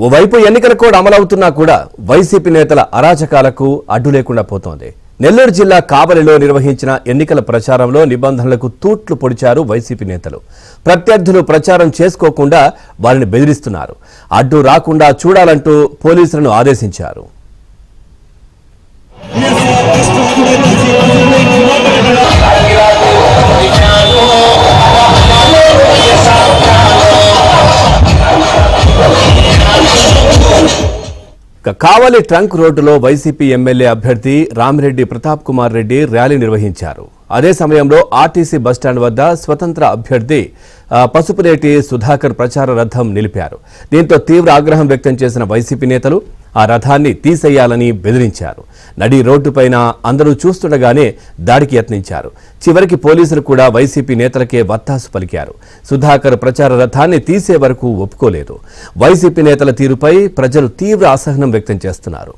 ఓవైపు ఎన్నికల కోడ్ అమలవుతున్నా కూడా వైసీపీ నేతల అరాచకాలకు అడ్డు లేకుండా పోతోంది. నెల్లూరు జిల్లా కావలిలో నిర్వహించిన ఎన్నికల ప్రచారంలో నిబంధనలకు తూట్లు పొడిచారు వైసీపీ నేతలు. ప్రత్యర్థులు ప్రచారం చేసుకోకుండా వారిని బెదిరిస్తున్నారు. అడ్డు రాకుండా చూడాలంటూ పోలీసులను ఆదేశించారు. కావలి ట్రంక్ రోడ్డులో వైసీపీ ఎమ్మెల్యే అభ్యర్థి రామిరెడ్డి ప్రతాప్ కుమార్ రెడ్డి ర్యాలీ నిర్వహించారు. అదే సమయంలో ఆర్టీసీ బస్టాండ్ వద్ద స్వతంత్ర అభ్యర్థి పసుపులేటి సుధాకర్ ప్రచార రథం నిలిపారు. దీంతో తీవ్ర ఆగ్రహం వ్యక్తం చేసిన వైసీపీ నేతలు ఆ రథాన్ని తీసేయాలని బెదిరించారు. నడి రోడ్డుపైన అందరూ చూస్తుండగానే దాడికి యత్నించారు. చివరికి పోలీసులు కూడా వైసీపీ నేతలకే వత్తాసు పలికారు. సుధాకర్ ప్రచార రథాన్ని తీసే వరకు ఒప్పుకోలేదు. వైసీపీ నేతల తీరుపై ప్రజలు తీవ్ర అసహనం వ్యక్తం చేస్తున్నారు.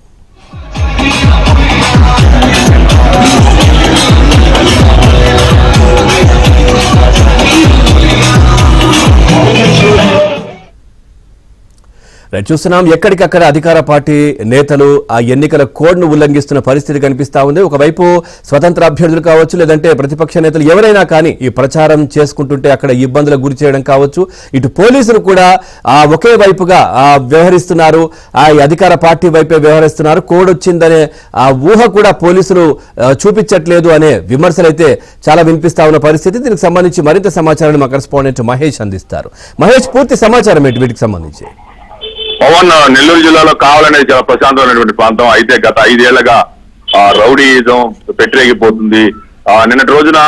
చూస్తున్నాం, ఎక్కడికక్కడ అధికార పార్టీ నేతలు ఆ ఎన్నికల కోడ్ను ఉల్లంఘిస్తున్న పరిస్థితి కనిపిస్తా ఉంది. ఒకవైపు స్వతంత్ర అభ్యర్థులు కావచ్చు, లేదంటే ప్రతిపక్ష నేతలు ఎవరైనా కానీ ఈ ప్రచారం చేసుకుంటుంటే అక్కడ ఇబ్బందులకు గురి చేయడం కావచ్చు. ఇటు పోలీసులు కూడా ఒకే వైపుగా వ్యవహరిస్తున్నారు. ఆ అధికార పార్టీ వైపే వ్యవహరిస్తున్నారు. కోడ్ వచ్చిందనే ఆ ఊహ కూడా పోలీసులు చూపించట్లేదు అనే విమర్శలు అయితే చాలా వినిపిస్తా ఉన్న పరిస్థితి. దీనికి సంబంధించి మరింత సమాచారాన్ని మా కరెస్పాండెంట్ మహేష్ అందిస్తారు. మహేష్, పూర్తి సమాచారం ఏంటి వీటికి సంబంధించి? పవన్, నెల్లూరు జిల్లాలో కావాలనేది చాలా ప్రశాంతమైనటువంటి ప్రాంతం. అయితే గత 5 ఏళ్లుగా రౌడీయిజం పెట్టిరేగిపోతుంది. నిన్నటి రోజున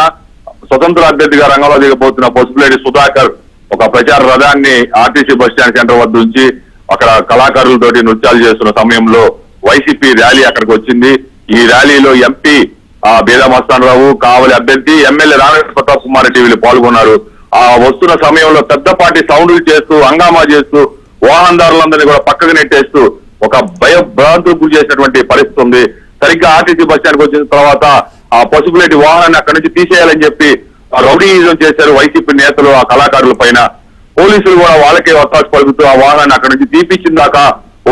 స్వతంత్ర అభ్యర్థిగా రంగంలో దిగబోతున్న పసుపులేటి సుధాకర్ ఒక ప్రచార రథాన్ని ఆర్టీసీ బస్టాండ్ సెంటర్ వద్ద నుంచి అక్కడ కళాకారులతోటి నృత్యాలు చేస్తున్న సమయంలో వైసీపీ ర్యాలీ అక్కడికి వచ్చింది. ఈ ర్యాలీలో ఎంపీ బేదా మస్తాన్ రావు, కావలి అభ్యర్థి ఎమ్మెల్యే రామిరెడ్డి ప్రతాప్ కుమార్ రెడ్డి వీళ్ళు పాల్గొన్నారు. వస్తున్న సమయంలో పెద్దపాటి సౌండ్లు చేస్తూ హంగామా చేస్తూ వాహనదారులందరినీ కూడా పక్కకు నెట్టేస్తూ ఒక భయభ్రాంతులకు గురి చేసినటువంటి పరిస్థితి ఉంది. సరిగ్గా ఆర్టీసీ బస్టాండ్కి వచ్చిన తర్వాత ఆ పసుపులేటి వాహనాన్ని అక్కడి నుంచి తీసేయాలని చెప్పి రౌడీయిజం చేశారు వైసీపీ నేతలు ఆ కళాకారుల పైన. పోలీసులు కూడా వాళ్ళకే ఒత్తాసు పలుకుతూ ఆ వాహనాన్ని అక్కడి నుంచి తీపిచ్చిన దాకా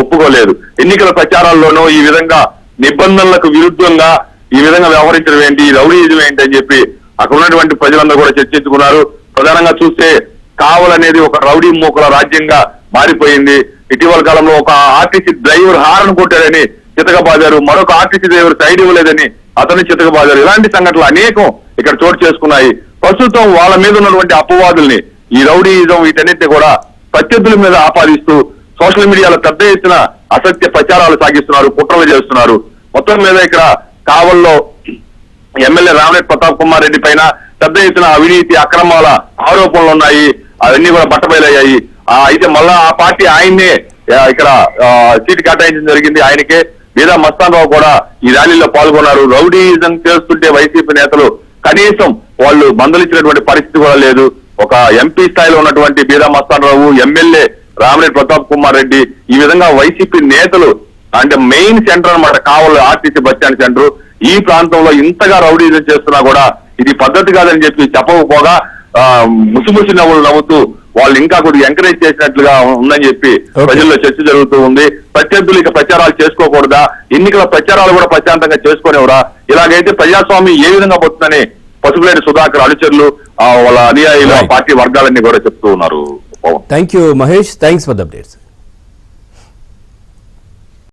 ఒప్పుకోలేదు. ఎన్నికల ప్రచారాల్లోనూ ఈ విధంగా నిబంధనలకు విరుద్ధంగా ఈ విధంగా వ్యవహరించడం ఏంటి, ఈ రౌడీయిజం ఏంటి అని చెప్పి అక్కడ ఉన్నటువంటి ప్రజలందరూ కూడా చర్చించుకున్నారు. ప్రధానంగా చూస్తే కావాలనేది ఒక రౌడీ మూకల రాజ్యంగా మారిపోయింది. ఇటీవల కాలంలో ఒక ఆర్టీసీ డ్రైవర్ హారన్ కొట్టాడని చితకబాదారు, మరొక ఆర్టీసీ డ్రైవర్ సైడ్ ఇవ్వలేదని అతన్ని చితకబాదారు. ఇలాంటి సంఘటనలు అనేకం ఇక్కడ చోటు చేసుకున్నాయి. ప్రస్తుతం వాళ్ళ మీద ఉన్నటువంటి అపవాదుల్ని, ఈ రౌడీయిజం వీటన్నిటిని కూడా ప్రత్యర్థుల మీద ఆపాదిస్తూ సోషల్ మీడియాలో పెద్ద ఎత్తున అసత్య ప్రచారాలు సాగిస్తున్నారు, కుట్రలు చేస్తున్నారు. మొత్తం మీద ఇక్కడ కావల్లో ఎమ్మెల్యే రామిరెడ్డి ప్రతాప్ కుమార్ రెడ్డి పైన పెద్ద ఎత్తున అవినీతి అక్రమాల ఆరోపణలు ఉన్నాయి. అవన్నీ కూడా బట్టబయలయ్యాయి. అయితే మళ్ళా ఆ పార్టీ ఆయన్నే ఇక్కడ సీటు కేటాయించడం జరిగింది. ఆయనకే బేదా మస్తాన్ రావు కూడా ఈ ర్యాలీలో పాల్గొన్నారు. రౌడీయిజం చేస్తుంటే వైసీపీ నేతలు కనీసం వాళ్ళు మందలించినటువంటి పరిస్థితి కూడా లేదు. ఒక ఎంపీ స్థాయిలో ఉన్నటువంటి బేదా మస్తాన్ రావు, ఎమ్మెల్యే రామిరెడ్డి ప్రతాప్ కుమార్ రెడ్డి, ఈ విధంగా వైసీపీ నేతలు అంటే మెయిన్ సెంటర్ అన్నమాట కావాలి ఆర్టీసీ బస్టాండ్ సెంటర్. ఈ ప్రాంతంలో ఇంతగా రౌడీయిజం చేస్తున్నా కూడా ఇది పద్ధతి కాదని చెప్పి చెప్పకపోగా ముసిముసి నవ్వులు నవ్వుతూ వాళ్ళు ఇంకా కొద్దిగా ఎంకరేజ్ చేసినట్లుగా ఉందని చెప్పి ప్రజల్లో చర్చ జరుగుతూ ఉంది. ప్రత్యర్థులు ఇక ప్రచారాలు చేసుకోకూడదా, ఎన్నికల ప్రచారాలు కూడా ప్రశాంతంగా చేసుకోనివరా, ఇలాగైతే ప్రజాస్వామ్యం ఏ విధంగా పోతుందని పసుపులేటి సుధాకర్ అనుచరులు వాళ్ళ అనుయాయులు పార్టీ వర్గాలన్నీ కూడా చెప్తూ ఉన్నారు. Thank you Mahesh, thanks for the updates.